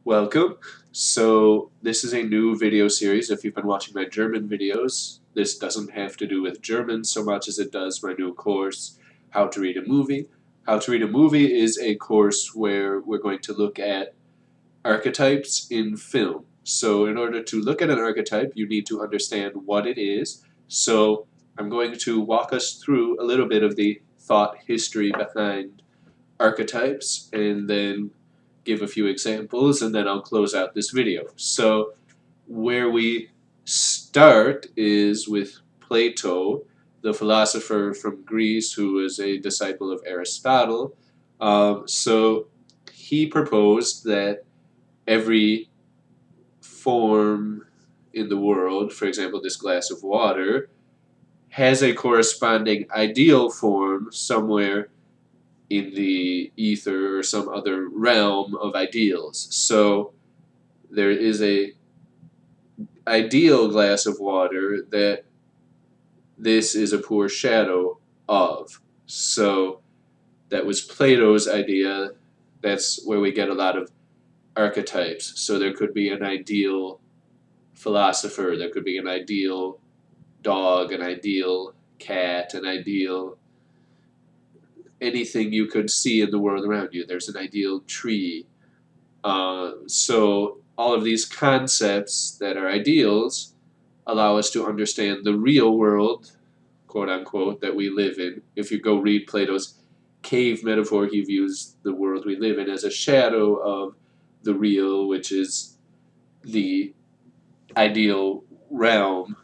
Welcome. So this is a new video series. If you've been watching my German videos, this doesn't have to do with German so much as it does my new course, How to Read a Movie. How to Read a Movie is a course where we're going to look at archetypes in film. So in order to look at an archetype, you need to understand what it is. So I'm going to walk us through a little bit of the thought history behind archetypes and then give a few examples, and then I'll close out this video. So where we start is with Plato, the philosopher from Greece who was a disciple of Aristotle. So he proposed that every form in the world, for example, this glass of water, has a corresponding ideal form somewhere in the ether or some other realm of ideals. So there is a ideal glass of water that this is a poor shadow of. So that was Plato's idea. That's where we get a lot of archetypes. So there could be an ideal philosopher, there could be an ideal dog, an ideal cat, an ideal anything you could see in the world around you. There's an ideal tree. So all of these concepts that are ideals allow us to understand the real world, quote unquote, that we live in. If you go read Plato's cave metaphor, he views the world we live in as a shadow of the real, which is the ideal realm.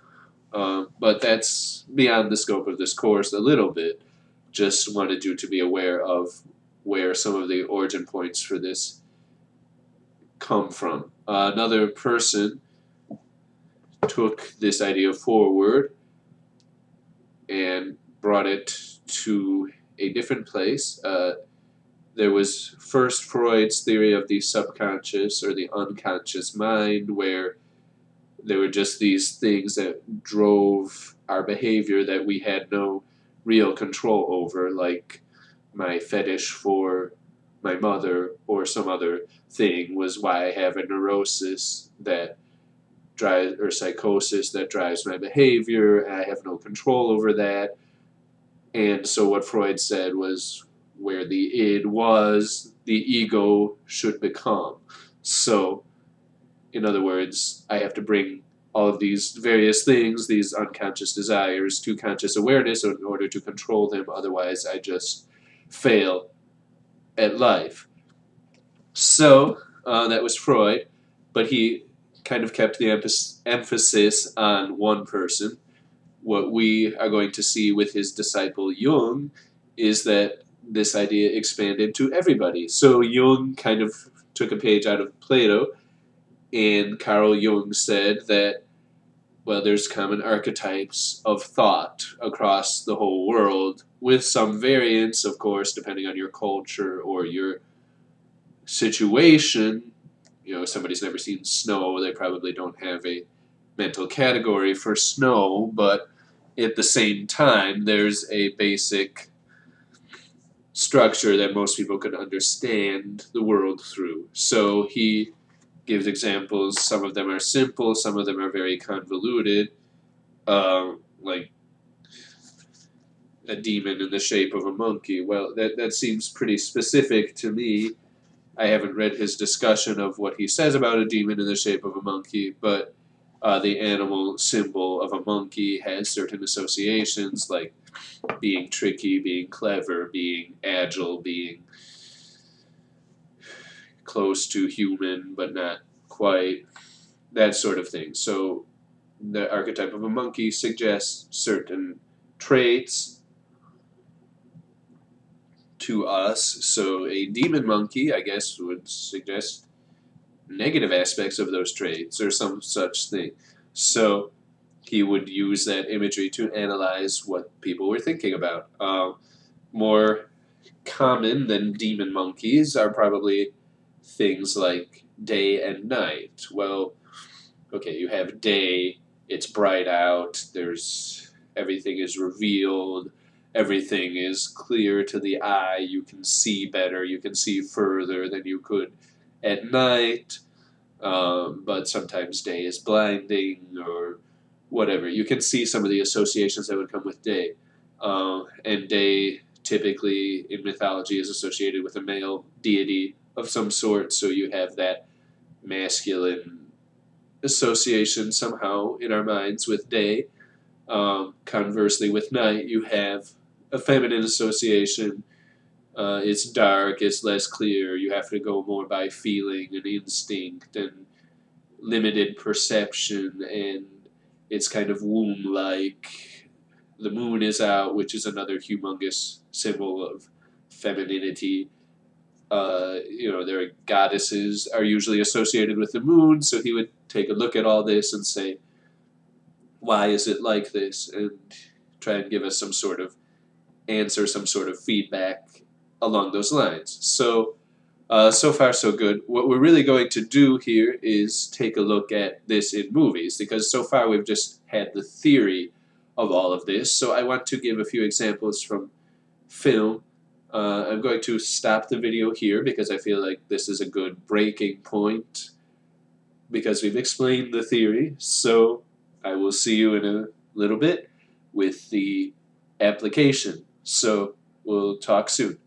But that's beyond the scope of this course a little bit. Just wanted you to be aware of where some of the origin points for this come from. Another person took this idea forward and brought it to a different place. There was first Freud's theory of the subconscious or the unconscious mind, where there were just these things that drove our behavior that we had no real control over, like my fetish for my mother or some other thing was why I have a neurosis that drives, or psychosis that drives my behavior, and I have no control over that. And so what Freud said was where the id was, the ego should become. So, in other words, I have to bring all of these various things, these unconscious desires, to conscious awareness in order to control them. Otherwise, I just fail at life. So that was Freud, but he kind of kept the emphasis on one person. What we are going to see with his disciple Jung is that this idea expanded to everybody. So Jung kind of took a page out of Plato, and Carl Jung said that, well, there's common archetypes of thought across the whole world, with some variance, of course, depending on your culture or your situation. You know, if somebody's never seen snow, they probably don't have a mental category for snow, but at the same time, there's a basic structure that most people could understand the world through. So he gives examples. Some of them are simple, some of them are very convoluted, like a demon in the shape of a monkey. Well, that seems pretty specific to me. I haven't read his discussion of what he says about a demon in the shape of a monkey, but the animal symbol of a monkey has certain associations, like being tricky, being clever, being agile, being close to human but not quite, that sort of thing. So the archetype of a monkey suggests certain traits to us. So a demon monkey, I guess, would suggest negative aspects of those traits or some such thing. So he would use that imagery to analyze what people were thinking about. More common than demon monkeys are probably things like day and night. Well, okay, you have day, it's bright out, there's everything is revealed, everything is clear to the eye, you can see better, you can see further than you could at night. but sometimes day is blinding or whatever. You can see some of the associations that would come with day. And day typically in mythology is associated with a male deity of some sort, so you have that masculine association somehow in our minds with day. Conversely, with night, you have a feminine association. It's dark, it's less clear, you have to go more by feeling and instinct and limited perception, and it's kind of womb like. The moon is out, which is another humongous symbol of femininity. Their goddesses are usually associated with the moon, so he would take a look at all this and say, why is it like this? And try and give us some sort of answer, some sort of feedback along those lines. So far so good. What we're really going to do here is take a look at this in movies, because so far we've just had the theory of all of this. So I want to give a few examples from film. I'm going to stop the video here because I feel like this is a good breaking point because we've explained the theory. So I will see you in a little bit with the application. So we'll talk soon.